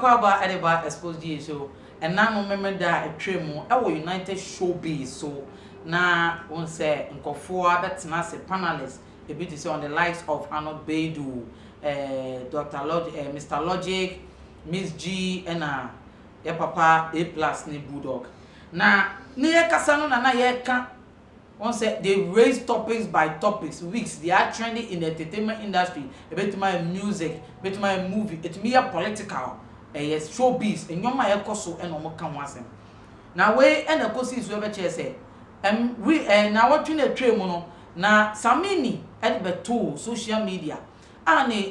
kwaba edeba Xposed so and now no member da a tremo our United Showbiz so na won say nkofo abetena se panelists a bit is on the likes of Arnold Beidou, Dr. Mr. Logic, Miss G and your papa A+ ni Bulldog. Na ni kasa no na ye ka one say they raise topics by topics weeks they are trending in the entertainment industry a bit my music bit my movie it me a political yes showbiz and your my koso and omo kan wasem na we and the kosi so be che say we na what you na twa mu no na samini e beto social media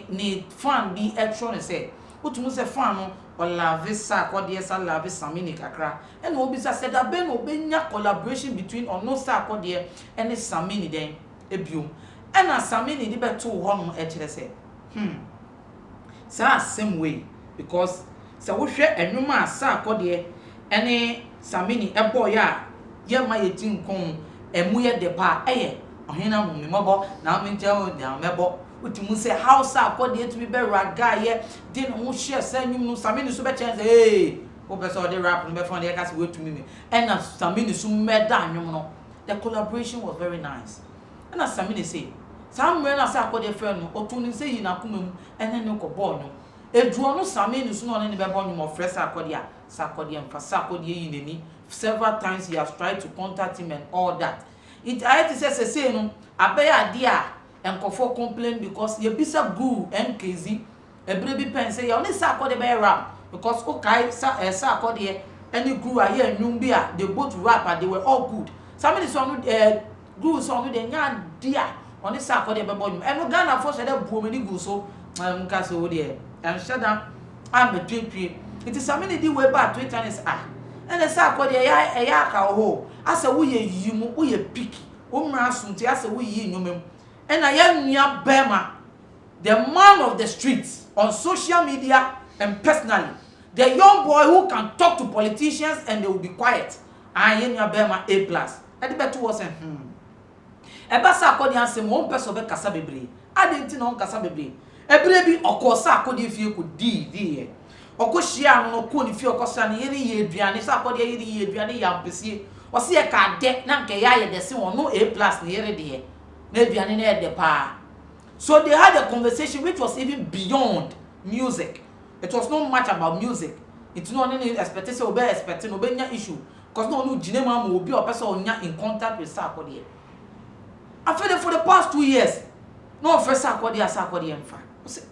ni fan bi e tro ne say utumu say fan no love Sarkodie sa love Samini kakra and obisa said that ben obenya collaboration between ono Sarkodie and Samini den ebium and Samini di beto ho no e kire say same way because se wo hwe enwuma Sarkodie ene Samini e boy a ye ma ye tinkon emu ye de pa eye ohena mu mebo na me tell na mebo utimu say how Sarkodie to be raga ye din ho share sanyum no Samini so be chance hey wo person dey rap no be fun dey cast we to me and Samini so meda anwum no the collaboration was very nice and Samini say somewhere na Sarkodie friend no otun say yi na komam ene ne ko ball no eduo no Samini so no ne be ball no fresh Sarkodie and for Sarkodie yi nani several times he has tried to contact him and all that it I to say no abeya dia enkofo complain because ye bisa guru nkz ebrebi pen say ye only Sarkodie be rap because okay Sarkodie any guru aye nwum bi a they both rap and they were all good somebody so no guru so no dey nya dia only Sarkodie be bodum eno Ghana for say that buomani guru so nka so dey am shada am between it is somebody di way back 2 times and Sarkodie ya ka ho asa wo ye yimu wo ye pick wo mra sunti asa wo yi nwumem and I am near Bema, the man of the streets on social media and personally. The young boy who can talk to politicians and they will be quiet. I am near Bema A+. I the better was Eba Sarkodie ansem one person be kasa bebre. I didn't know kasa bebre. Ebrebi oko Sarkodie fie ko di. Oko hia no ko ni fie oko sa ne yiri ye aduane Sarkodie yiri ye aduane ya mpesie. O se ye ka de na nke ya ye de se won no A+ ne yiri de. So they had a conversation which was even beyond music. It was not much about music. It's not any expectation or expecting obenya issue. Because no jinema will be a person in contact with Sarkodie. I feel for the past 2 years. No first Sarkodie and fan. Say,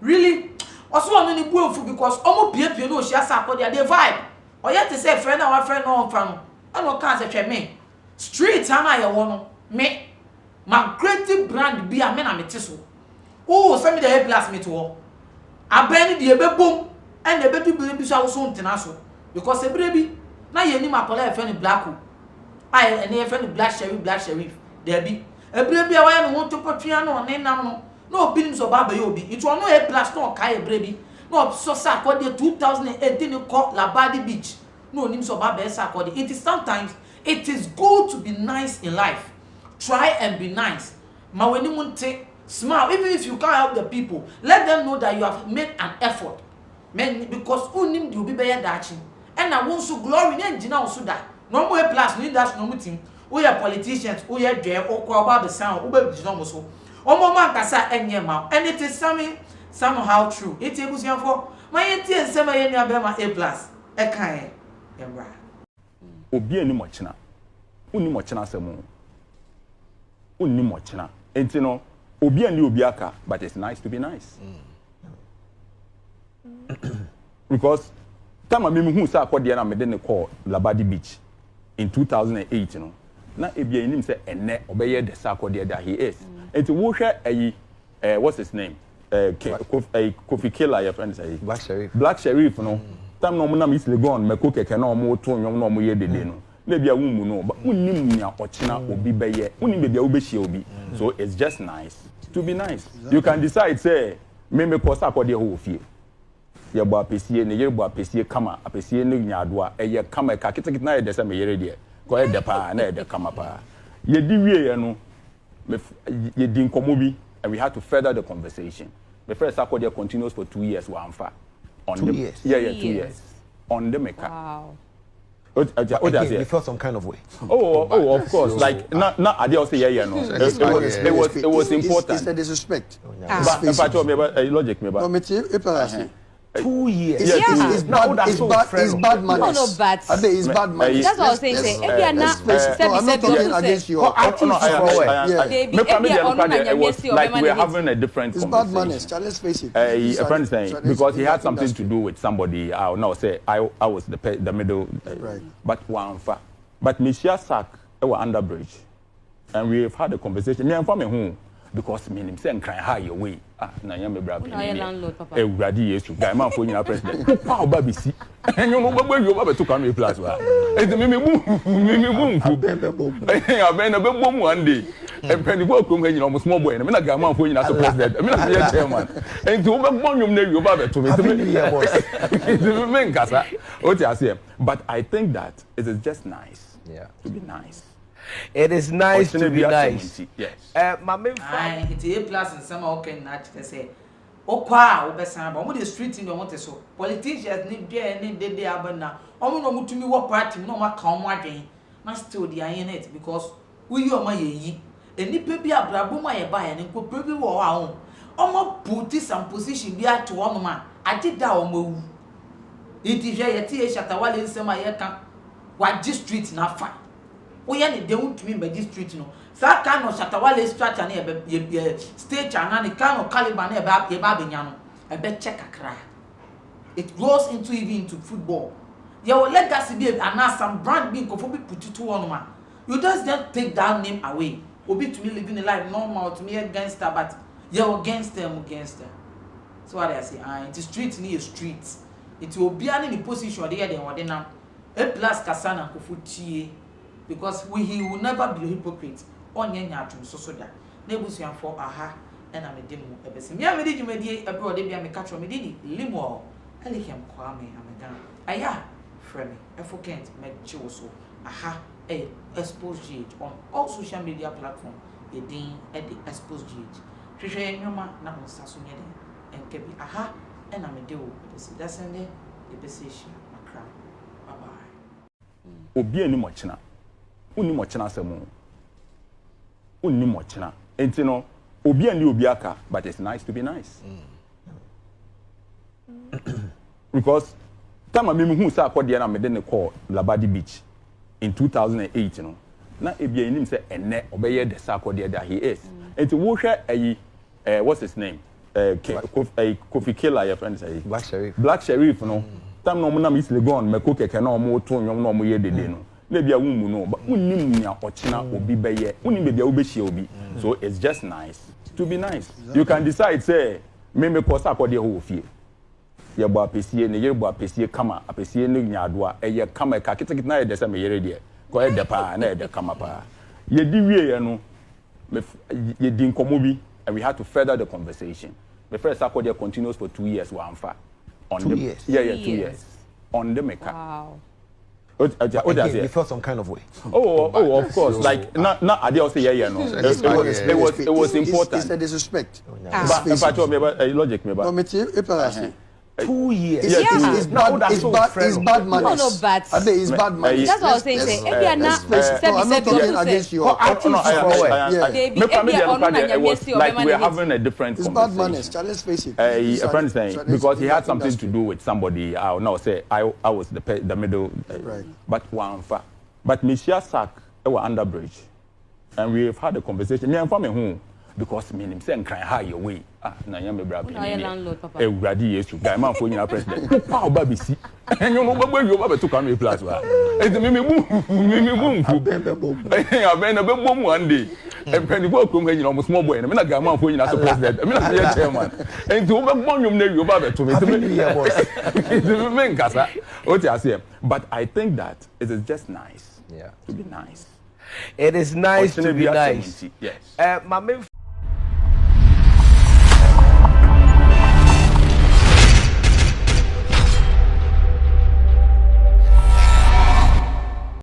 really? Also on any boy because almost PPP no share Sarkodie they vibe. Or yet to say friend or friend no fan. I no can't say me. Street ana ya wono. Me my creative brand be a men ametiso. Oh, send me the A+ me to. I bend the boom and the baby baby so soon tenaso because a baby now you need my color friend black. I and a friend black sheriff. There be a baby I want to put piano and name no billions of Baba Yobi. It will no A+ no Kai baby. No so Sarkodie 2018 called La Badi Beach. No names of Baba Sarkodie. It is sometimes it is good to be nice in life. Try and be nice. Ma when you take smile, even if you can't help the people, let them know that you have made an effort. Men because unim you be better dachi. And I want so glory then jina also that. No more A+ no that's no team. We are politicians, we are there, or about the sound, we be jina so. O mo man kasa enye ma. And it is somehow true. It is for my enti say my nya be ma A+. E kan e bra. Obi ani mo china. Uni mo china semu. Unni mochina enti no obi ani obi aka but it's nice to be nice because time me hu Sarkodie na me de ne call Labadi Beach in 2008 no na ebia enim say enne obeye the Sarkodie that he is enti wo hwe what's his name Kofi Killer your friend say Black Sheriff no time no mo na me Legon me ko keke na mo to nwom na mo ye dede no na bia wunmu no but unnim nya ochina obi beye unnim bia wo be hia obi so it's just nice to be nice you can decide say me ko Sarkodie ho fie ye bo apesie ne ye bo apesie kama apesie ne nyaado a eye kama ka kitikit na ye de say me yere de ko ye de pa na ye de kama pa ye di wie ye no ye di nkomo bi and we had to further the conversation the first Sarkodie continues for 2 years wa amfa On 2 years. Yeah, 2 years. On the maker. Wow. Again, you felt some kind of way. Oh, of course. Like, not I did also no. It was important. It's a disrespect. But if I told me about logic, me No, about. 2 years. It's bad manners. No, but It's bad manners. that's what I was saying. If you are not, I'm not talking against you. It was like we're having a different It's conversation. bad manners. Let's face it. A friend saying because he had something to do with somebody. I'll now say I was the middle. Right. But one fa. But Michelle Sack, were under bridge, and we've had a conversation. Me and family home. Because me him say cry high away na yam bra pe ni landlord papa ewurade yesu guy man for nyina president pa oba be si enyo no gbagba wi oba be to kan plus wa e me bu aben na be bom one day e pani bo kom nyina mo small boy na me na guy man for nyina so president me na say chairman enti wo be gbon nyum na wi oba be to me me ngasa o ti ase but I think that it is just nice to be nice. It is nice to be nice. Yes. My main it's A plus in some okay not say okwa obesan ba the street in want so politicians need there any day abana omo no mutumi wo party no ma ka omo adwen na still dey in it because we you ma yeyi enipa bi abrabo ma ye ba ye nko bi wo ha ho omo put some position bi ato ono ma agida omo wu iti je ye tie shatawale nsema ye ka wa street na fa we ya ne dey to me by this street no sa ka no shatawale structure na ye stage ana ne ka no caliber na e ba benya no e be check akra it goes into even into football your legacy be and some brand being go for be put to one man you just take that name away obi to me living a life normal to me against her but you're against them so what I say it is street near street it will be any position there than what they now a plus kasana ko futie because he will never be a hypocrite onye nyatum so da na ebusuafo aha na me dem ebese me amedi djumadi abro de bia me catch me di limo elikem kwame amega aya frame efokent me chiwo so aha Xposed on all social media platform edin e de Xposed hwehwe enwoma na onsa so nyede enkebi aha na me de wo ebese dasende ebese shi makra bye bye obi ani mo chena unni mo chena asemu unni mo chena enti no obi ani obi aka but it's nice to be nice because time me hu sa akode na me de ne call Labadi Beach in 2008 no na ebia enim say enne obeye de Sarkodie that he is enti wo hwe ayi what's his name Kofi Killer your friend say Black Sheriff no time no mo na Miss Legon me ko keke na mo to nwom na mo ye dede no na bia wo mu no but unnim nya ochina obi beye unnim bia wo be hia obi so it's just nice to be nice you can decide say me ko Sarkodie ho ofie ye bo apesie ne ye bo apesie kama apesie ne nyaado a eye kama ka kitikit na ye de se me yere de ko ye de pa na ye de kama pa ye di wie ye no ye di nkomo bi and we had to further the conversation the first Sarkodie continues for 2 years one fa on 2 the years. 2 years on the maker. Wow. Again, you felt some kind of way. Of course. Like not I did also no. It was important. It's a disrespect. But if I told me about logic me about. No, 2 years. It's bad manners. No, but It's bad manners. that's what I was saying. If you are not, I'm not talking against you. Like we're having a different It's conversation. bad manners. Let's face it. A friend saying because he had something to do with somebody. I'll now say I was the middle. Right. But one fa. But Michelle Sack were under bridge, and we've had a conversation. Me and family home. Because me him say cry high away na yam bra pe ni landlord papa ewurade yesu guy man for nyina president pa oba be si enyo no gbagba wi oba be to kan plus wa enti me bu aben na be bom one day e pani bo kom nyina omo small boy na me na guy man for nyina so president me na say chairman enti oba gbon nyum na wi oba be to me me ngasa o ti ase but I think that it is just nice to be nice. It is nice to be nice. Yes. My main